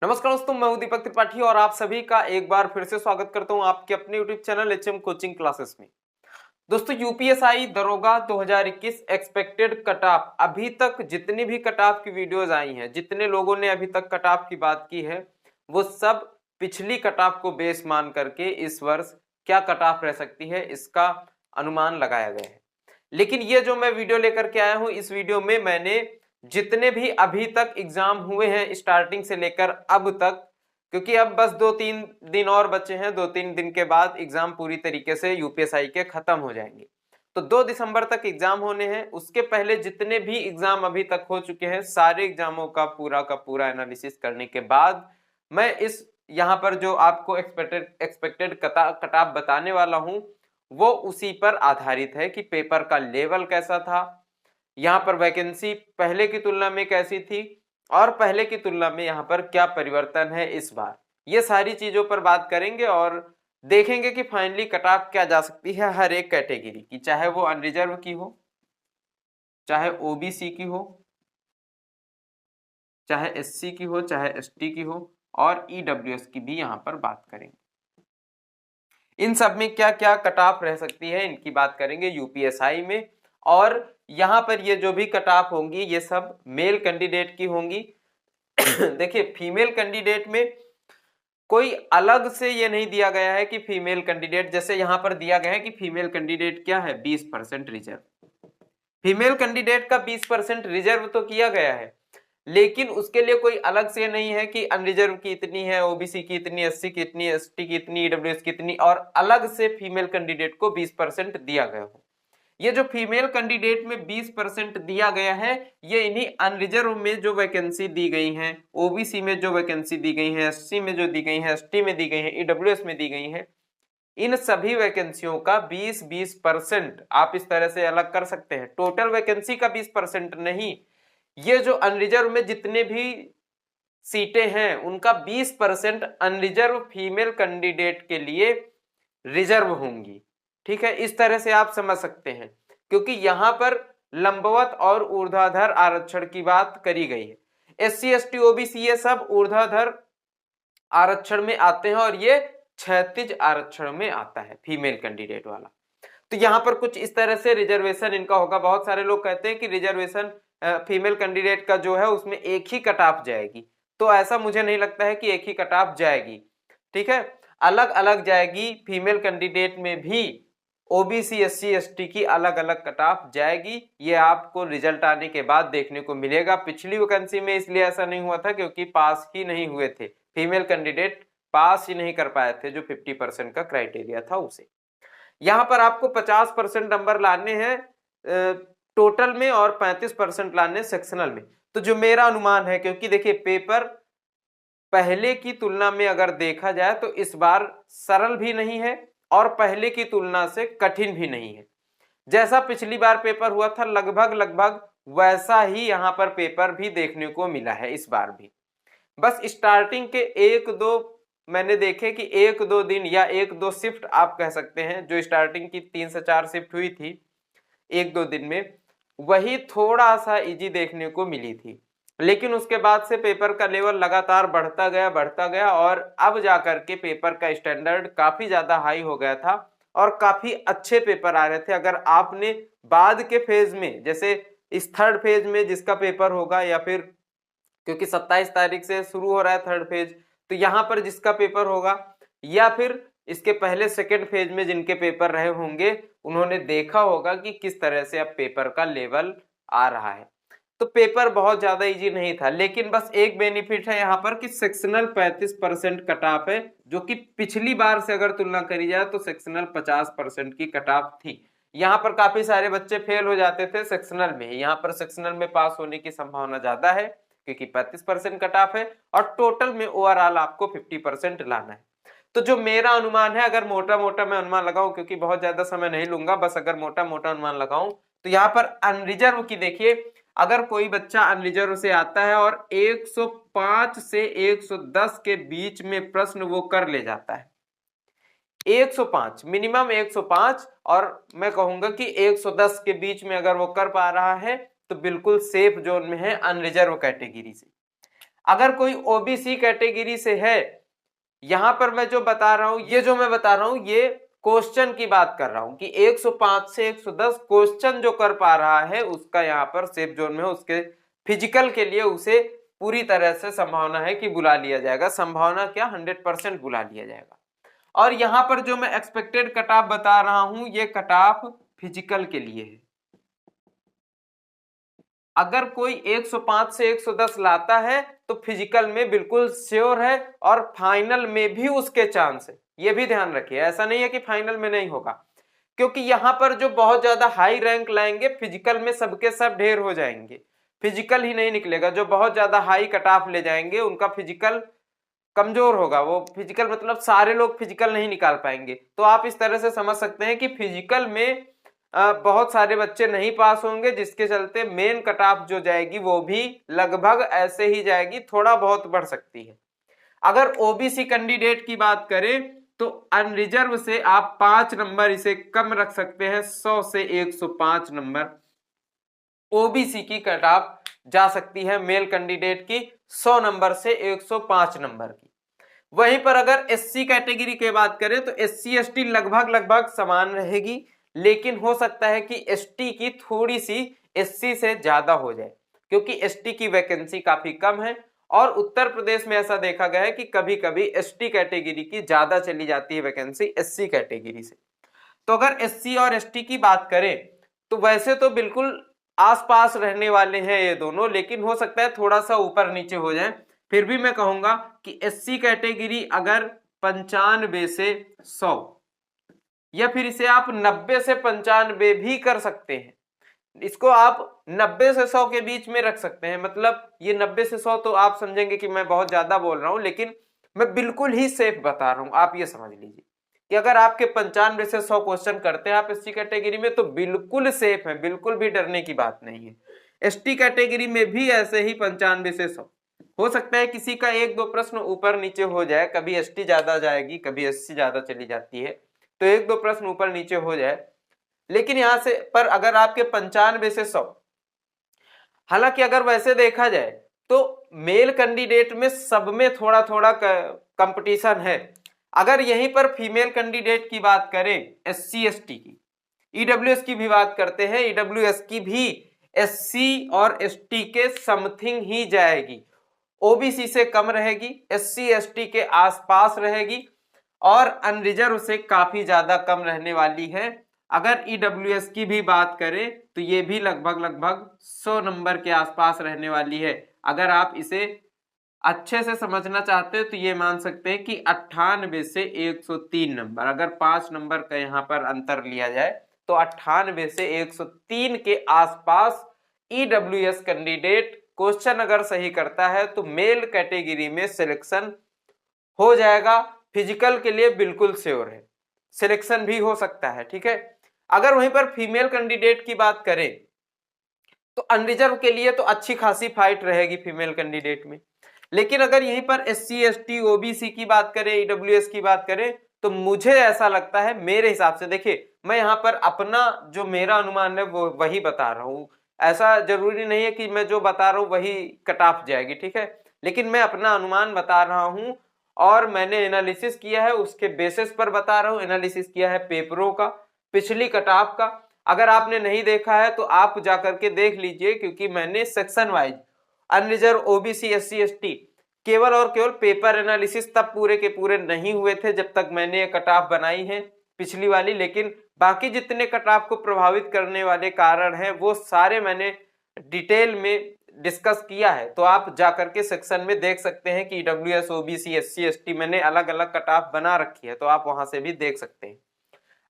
नमस्कार दोस्तों, मैं हूं दीपक त्रिपाठी और आप सभी का एक बार फिर से स्वागत करता हूं आपके अपने YouTube channel HM coaching classes में। दोस्तों, यूपीएसआई दरोगा 2021 एक्सपेक्टेड कट ऑफ, अभी तक जितनी भी कट ऑफ की वीडियोस आई हैं, जितने लोगों ने अभी तक कट ऑफ की बात की है, वो सब पिछली कट ऑफ को बेस मान करके इस वर्ष क्या कट ऑफ रह सकती है इसका अनुमान लगाया गया है। लेकिन ये जो मैं वीडियो लेकर के आया हूं, इस वीडियो में मैंने जितने भी अभी तक एग्जाम हुए हैं स्टार्टिंग से लेकर अब तक, क्योंकि अब बस 2-3 दिन और बचे हैं, 2-3 दिन के बाद एग्जाम पूरी तरीके से यूपीएसआई के खत्म हो जाएंगे। तो 2 दिसंबर तक एग्जाम होने हैं। उसके पहले जितने भी एग्जाम अभी तक हो चुके हैं, सारे एग्जामों का पूरा एनालिसिस करने के बाद मैं इस यहाँ पर जो आपको एक्सपेक्टेड कट ऑफ बताने वाला हूं, वो उसी पर आधारित है कि पेपर का लेवल कैसा था, यहाँ पर वैकेंसी पहले की तुलना में कैसी थी और पहले की तुलना में यहाँ पर क्या परिवर्तन है इस बार। ये सारी चीजों पर बात करेंगे और देखेंगे कि फाइनली कट ऑफ क्या जा सकती है हर एक कैटेगरी की, चाहे वो अनरिजर्व की हो, चाहे ओबीसी की हो, चाहे एससी की हो, चाहे एसटी की हो, और ईडब्ल्यूएस की भी यहाँ पर बात करेंगे। इन सब में क्या क्या कट ऑफ रह सकती है इनकी बात करेंगे यूपीएसआई में। और यहाँ पर ये जो भी कट ऑफ होंगी ये सब मेल कैंडिडेट की होंगी। देखिए, फीमेल कैंडिडेट में कोई अलग से ये नहीं दिया गया है कि फीमेल कैंडिडेट, जैसे यहाँ पर दिया गया है कि फीमेल कैंडिडेट क्या है 20% रिजर्व। फीमेल कैंडिडेट का 20% रिजर्व तो किया गया है, लेकिन उसके लिए कोई अलग से नहीं है कि अनरिजर्व की इतनी है, ओबीसी की इतनी, एससी की इतनी, एसटी की इतनी, ईडब्ल्यूएस की इतनी, और अलग से फीमेल कैंडिडेट को 20% दिया गया हो। ये जो फीमेल कैंडिडेट में 20% दिया गया है, ये इन्हीं अनरिजर्व में जो वैकेंसी दी गई है, ओबीसी में जो वैकेंसी दी गई है, एससी में जो दी गई है, एसटी में दी गई है, ईडब्ल्यूएस में दी गई है, इन सभी वैकेंसियों का 20-20% आप इस तरह से अलग कर सकते हैं। टोटल वैकेंसी का 20% नहीं, ये जो अनरिजर्व में जितने भी सीटें हैं उनका 20% अनरिजर्व फीमेल कैंडिडेट के लिए रिजर्व होंगी। ठीक है, इस तरह से आप समझ सकते हैं, क्योंकि यहां पर लंबवत और ऊर्ध्वाधर आरक्षण की बात करी गई है। एससी एसटी ओबीसी ये सब ऊर्ध्वाधर आरक्षण में आते हैं और ये क्षैतिज आरक्षण में आता है फीमेल कैंडिडेट वाला। तो यहाँ पर कुछ इस तरह से रिजर्वेशन इनका होगा। बहुत सारे लोग कहते हैं कि रिजर्वेशन फीमेल कैंडिडेट का जो है उसमें एक ही कट ऑफ जाएगी, तो ऐसा मुझे नहीं लगता है कि एक ही कट ऑफ जाएगी। ठीक है, अलग अलग जाएगी। फीमेल कैंडिडेट में भी ओबीसी एससी एसटी की अलग अलग कट ऑफ जाएगी। ये आपको रिजल्ट आने के बाद देखने को मिलेगा। पिछली वैकेंसी में इसलिए ऐसा नहीं हुआ था क्योंकि पास ही नहीं हुए थे, फीमेल कैंडिडेट पास ही नहीं कर पाए थे, जो 50% का क्राइटेरिया था उसे। यहां पर आपको 50% नंबर लाने हैं टोटल में और 35% लाने सेक्शनल में। तो जो मेरा अनुमान है, क्योंकि देखिए पेपर पहले की तुलना में अगर देखा जाए तो इस बार सरल भी नहीं है और पहले की तुलना से कठिन भी नहीं है। जैसा पिछली बार पेपर हुआ था लगभग वैसा ही यहां पर पेपर भी देखने को मिला है इस बार भी। बस स्टार्टिंग के 1-2 मैंने देखे कि 1-2 दिन या 1-2 शिफ्ट आप कह सकते हैं, जो स्टार्टिंग की 3 से 4 शिफ्ट हुई थी 1-2 दिन में, वही थोड़ा सा इजी देखने को मिली थी। लेकिन उसके बाद से पेपर का लेवल लगातार बढ़ता गया और अब जाकर के पेपर का स्टैंडर्ड काफी ज्यादा हाई हो गया था और काफी अच्छे पेपर आ रहे थे। अगर आपने बाद के फेज में, जैसे इस थर्ड फेज में जिसका पेपर होगा, या फिर क्योंकि 27 तारीख से शुरू हो रहा है थर्ड फेज, तो यहां पर जिसका पेपर होगा, या फिर इसके पहले सेकेंड फेज में जिनके पेपर रहे होंगे, उन्होंने देखा होगा कि किस तरह से अब पेपर का लेवल आ रहा है। तो पेपर बहुत ज्यादा इजी नहीं था, लेकिन बस एक बेनिफिट है यहाँ पर कि सेक्शनल 35% कट ऑफ है, जो कि पिछली बार से अगर तुलना करी जाए तो सेक्शनल 50% की कट ऑफ थी। यहाँ पर काफी सारे बच्चे फेल हो जाते थे सेक्शनल में, यहाँ पर सेक्शनल में पास होने की संभावना ज्यादा है क्योंकि 35% कट ऑफ है और टोटल में ओवरऑल आपको 50% लाना है। तो जो मेरा अनुमान है, अगर मोटा मोटा मैं अनुमान लगाऊं, क्योंकि बहुत ज्यादा समय नहीं लूंगा, बस अगर मोटा मोटा अनुमान लगाऊं, तो यहाँ पर अनरिजर्व की देखिए, अगर कोई बच्चा अनरिजर्व से आता है और 105 से 110 के बीच में प्रश्न वो कर ले जाता है, 105 मिनिमम 105, और मैं कहूंगा कि 110 के बीच में अगर वो कर पा रहा है तो बिल्कुल सेफ जोन में है अनरिजर्व कैटेगरी से। अगर कोई ओबीसी कैटेगरी से है, यहां पर मैं जो बता रहा हूं, ये जो मैं बता रहा हूं ये क्वेश्चन की बात कर रहा हूं कि 105 से 110 क्वेश्चन जो कर पा रहा है उसका यहाँ पर सेफ जोन में, उसके फिजिकल के लिए उसे पूरी तरह से संभावना है कि बुला लिया जाएगा। संभावना क्या, 100% बुला लिया जाएगा। और यहां पर जो मैं एक्सपेक्टेड कट ऑफ बता रहा हूं ये कट ऑफ फिजिकल के लिए है। अगर कोई 105 से 110 लाता है तो फिजिकल में बिल्कुल श्योर है और फाइनल में भी उसके चांस है। ये भी ध्यान रखिए, ऐसा नहीं है कि फाइनल में नहीं होगा, क्योंकि यहां पर जो बहुत ज्यादा हाई रैंक लाएंगे फिजिकल में सबके सब ढेर हो जाएंगे, फिजिकल ही नहीं निकलेगा। जो बहुत ज्यादा हाई कट ऑफ ले जाएंगे उनका फिजिकल कमजोर होगा, वो फिजिकल मतलब सारे लोग फिजिकल नहीं निकाल पाएंगे। तो आप इस तरह से समझ सकते हैं कि फिजिकल में बहुत सारे बच्चे नहीं पास होंगे, जिसके चलते मेन कट ऑफ जो जाएगी वो भी लगभग ऐसे ही जाएगी, थोड़ा बहुत बढ़ सकती है। अगर ओबीसी कैंडिडेट की बात करें तो अनरिजर्व से आप 5 नंबर इसे कम रख सकते हैं, 100 से 105 नंबर ओबीसी की कट ऑफ जा सकती है, मेल कैंडिडेट की 100 नंबर से 105 नंबर की। वहीं पर अगर एससी कैटेगरी की बात करें तो एससी एसटी लगभग समान रहेगी, लेकिन हो सकता है कि एसटी की थोड़ी सी एससी से ज्यादा हो जाए, क्योंकि एसटी की वैकेंसी काफी कम है और उत्तर प्रदेश में ऐसा देखा गया है कि कभी कभी एसटी कैटेगरी की ज्यादा चली जाती है वैकेंसी एससी कैटेगरी से। तो अगर एससी और एसटी की बात करें तो वैसे तो बिल्कुल आसपास रहने वाले हैं ये दोनों, लेकिन हो सकता है थोड़ा सा ऊपर नीचे हो जाए। फिर भी मैं कहूंगा कि एससी कैटेगरी अगर 95 से 100 या फिर इसे आप 90 से 95 भी कर सकते हैं, इसको आप 90 से 100 के बीच में रख सकते हैं। मतलब ये 90 से 100 तो आप समझेंगे कि मैं बहुत ज्यादा बोल रहा हूं, लेकिन मैं बिल्कुल ही सेफ बता रहा हूं। आप ये समझ लीजिए कि अगर आपके 95 से 100 क्वेश्चन करते हैं आप एससी कैटेगरी में तो बिल्कुल सेफ है, बिल्कुल भी डरने की बात नहीं है। एसटी कैटेगरी में भी ऐसे ही 95 से 100 हो सकता है, किसी का 1-2 प्रश्न ऊपर नीचे हो जाए, कभी एसटी ज्यादा जाएगी कभी एससी ज्यादा चली जाती है, तो 1-2 प्रश्न ऊपर नीचे हो जाए। लेकिन यहां से पर अगर आपके 95 से 100, हालांकि अगर वैसे देखा जाए तो मेल कैंडिडेट में सब में थोड़ा थोड़ा कंपटीशन है। अगर यहीं पर फीमेल कैंडिडेट की बात करें, एससी एसटी की, ईडब्ल्यूएस की भी बात करते हैं, ईडब्ल्यूएस की भी एससी और एसटी के समथिंग ही जाएगी, ओबीसी से कम रहेगी, एससी एसटी के आसपास रहेगी और अनरिजर्व से काफी ज्यादा कम रहने वाली है। अगर ईडब्ल्यूएस की भी बात करें तो ये भी लगभग 100 नंबर के आसपास रहने वाली है। अगर आप इसे अच्छे से समझना चाहते हो तो ये मान सकते हैं कि 98 से 103 नंबर, अगर 5 नंबर का यहाँ पर अंतर लिया जाए तो 98 से 103 के आसपास ईडब्ल्यूएस कैंडिडेट क्वेश्चन अगर सही करता है तो मेल कैटेगरी में सिलेक्शन हो जाएगा। फिजिकल के लिए बिल्कुल श्योर है, सिलेक्शन भी हो सकता है, ठीक है। अगर वहीं पर फीमेल कैंडिडेट की बात करें तो अनरिजर्व के लिए तो अच्छी खासी फाइट रहेगी फीमेल कैंडिडेट में, लेकिन अगर यहीं पर एससी एसटी ओबीसी की बात करें, ईडब्ल्यूएस की बात करें तो मुझे ऐसा लगता है, मेरे हिसाब से, देखिए मैं यहाँ पर अपना जो मेरा अनुमान है वो वही बता रहा हूँ, ऐसा जरूरी नहीं है कि मैं जो बता रहा हूँ वही कट ऑफ जाएगी, ठीक है, लेकिन मैं अपना अनुमान बता रहा हूँ और मैंने एनालिसिस किया है, उसके बेसिस पर बता रहा हूँ। एनालिसिस किया है पेपरों का, पिछली कट ऑफ का, अगर आपने नहीं देखा है तो आप जाकर के देख लीजिए, क्योंकि मैंने section wise unreserved OBC SC ST केवल और केवल पेपर एनालिसिस तब पूरे के पूरे नहीं हुए थे जब तक मैंने कट ऑफ बनाई है पिछली वाली, लेकिन बाकी जितने कट ऑफ को प्रभावित करने वाले कारण हैं वो सारे मैंने डिटेल में डिस्कस किया है। तो आप जाकर के सेक्शन में देख सकते हैं कि ईडब्ल्यूएस ओबीसी एससी एसटी मैंने अलग अलग कट ऑफ बना रखी है, तो आप वहां से भी देख सकते हैं।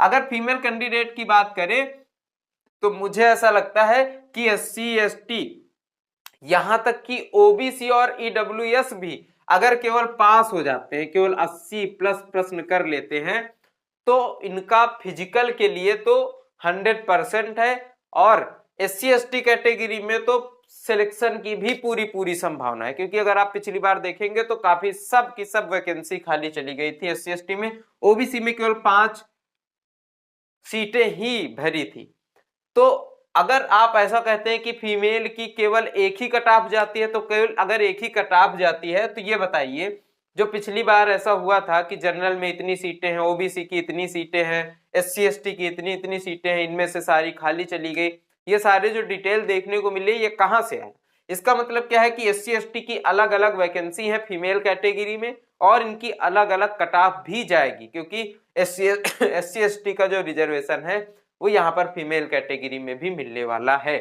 अगर फीमेल कैंडिडेट की बात करें तो मुझे ऐसा लगता है कि एससी एसटी यहां तक कि ओबीसी और ईडब्ल्यूएस भी अगर केवल पास हो जाते हैं, केवल 80 प्लस प्रश्न कर लेते हैं तो इनका फिजिकल के लिए तो 100% है और एससी एसटी कैटेगरी में तो सिलेक्शन की भी पूरी संभावना है, क्योंकि अगर आप पिछली बार देखेंगे तो काफी सब की सब वैकेंसी खाली चली गई थी एससी एसटी में, ओबीसी में केवल 5 सीटें ही भरी थी। तो अगर आप ऐसा कहते हैं कि फीमेल की केवल एक ही कट ऑफ जाती है, तो केवल अगर एक ही कट ऑफ जाती है तो ये बताइए, जो पिछली बार ऐसा हुआ था कि जनरल में इतनी सीटें हैं, ओबीसी की इतनी सीटें हैं, एससी एसटी की इतनी इतनी सीटें हैं, इनमें से सारी खाली चली गई, ये सारे जो डिटेल देखने को मिले ये कहां से आए? इसका मतलब क्या है कि एससी एसटी की अलग अलग वैकेंसी है फीमेल कैटेगरी में, और इनकी अलग अलग कट ऑफ भी जाएगी, क्योंकि एससी एसटी का जो रिजर्वेशन है वो यहाँ पर फीमेल कैटेगरी में भी मिलने वाला है।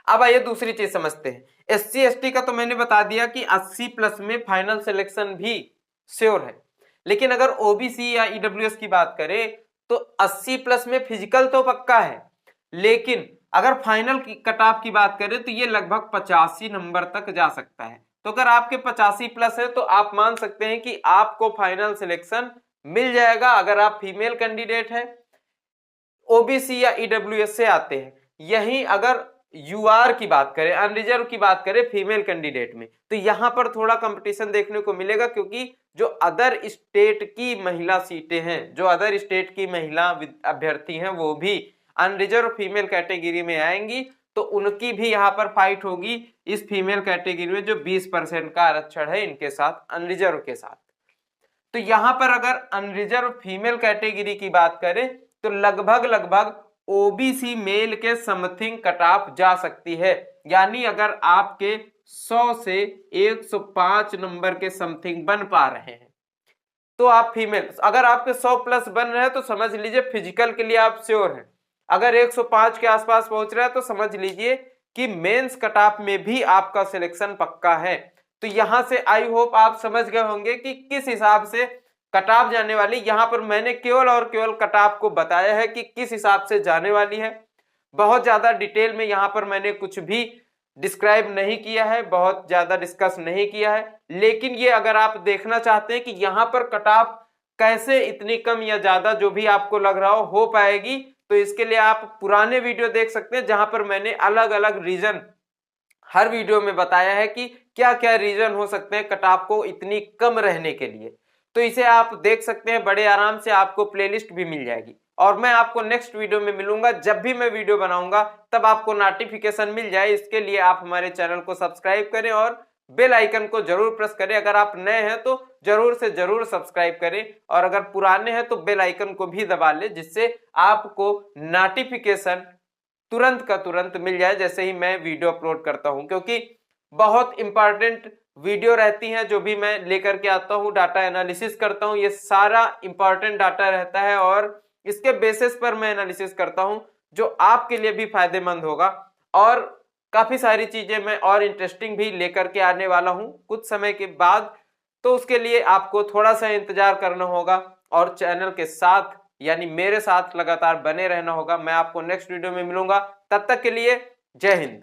अब आइए दूसरी चीज समझते हैं। एससी एसटी का तो मैंने बता दिया कि 80 प्लस में फाइनल सिलेक्शन भी श्योर है, लेकिन अगर ओबीसी या ईडब्ल्यूएस की बात करें तो 80 प्लस में फिजिकल तो पक्का है, लेकिन अगर फाइनल की कट ऑफ की बात करें तो ये लगभग 85 नंबर तक जा सकता है। तो अगर आपके 85 प्लस है तो आप मान सकते हैं कि आपको फाइनल सिलेक्शन मिल जाएगा अगर आप फीमेल कैंडिडेट है, ओबीसी या ईडब्ल्यूएस से आते हैं। यहीं अगर यूआर की बात करें, अनरिजर्व की बात करें फीमेल कैंडिडेट में, तो यहां पर थोड़ा कंपटीशन देखने को मिलेगा, क्योंकि जो अदर स्टेट की महिला सीटें हैं, जो अदर स्टेट की महिला अभ्यर्थी हैं वो भी अनरिजर्व फीमेल कैटेगरी में आएंगी, तो उनकी भी यहाँ पर फाइट होगी इस फीमेल कैटेगरी में जो 20% का आरक्षण है इनके साथ, अनरिजर्व के साथ। तो यहां पर अगर अनरिजर्व फीमेल कैटेगरी की बात करें तो लगभग ओबीसी मेल के समथिंग कट ऑफ जा सकती है, यानी अगर आपके 100 से 105 नंबर के समथिंग बन पा रहे हैं तो आप फीमेल, अगर आपके 100 प्लस बन रहे हैं तो समझ लीजिए फिजिकल के लिए आप श्योर हैं। अगर 105 के आसपास पहुंच रहा है तो समझ लीजिए कि मेंस कट ऑफ में भी आपका सिलेक्शन पक्का है। तो यहां से आई होप आप समझ गए होंगे कि किस हिसाब से कट ऑफ जाने वाली, यहां पर मैंने केवल और केवल कट ऑफ को बताया है कि किस हिसाब से जाने वाली है। बहुत ज्यादा डिटेल में यहां पर मैंने कुछ भी डिस्क्राइब नहीं किया है, बहुत ज्यादा डिस्कस नहीं किया है, लेकिन ये अगर आप देखना चाहते हैं कि यहां पर कट ऑफ कैसे इतनी कम या ज्यादा जो भी आपको लग रहा हो पाएगी, तो इसके लिए आप पुराने वीडियो देख सकते हैं जहां पर मैंने अलग अलग रीजन हर वीडियो में बताया है कि क्या क्या रीजन हो सकते हैं कट ऑफ को इतनी कम रहने के लिए। तो इसे आप देख सकते हैं, बड़े आराम से आपको प्लेलिस्ट भी मिल जाएगी, और मैं आपको नेक्स्ट वीडियो में मिलूंगा। जब भी मैं वीडियो बनाऊंगा तब आपको नोटिफिकेशन मिल जाए, इसके लिए आप हमारे चैनल को सब्सक्राइब करें और बेल आइकन को जरूर प्रेस करें। अगर आप नए हैं तो जरूर से जरूर सब्सक्राइब करें, और अगर पुराने हैं तो बेल आइकन को भी दबा लें, जिससे आपको नोटिफिकेशन तुरंत का तुरंत मिल जाए जैसे ही मैं वीडियो अपलोड करता हूं, क्योंकि बहुत इंपॉर्टेंट वीडियो रहती हैं जो भी मैं लेकर के आता हूं, डाटा एनालिसिस करता हूं, ये सारा इंपॉर्टेंट डाटा रहता है और इसके बेसिस पर मैं एनालिसिस करता हूं जो आपके लिए भी फायदेमंद होगा। और काफी सारी चीजें मैं और इंटरेस्टिंग भी लेकर के आने वाला हूं कुछ समय के बाद, तो उसके लिए आपको थोड़ा सा इंतजार करना होगा और चैनल के साथ यानी मेरे साथ लगातार बने रहना होगा। मैं आपको नेक्स्ट वीडियो में मिलूंगा, तब तक के लिए जय हिंद।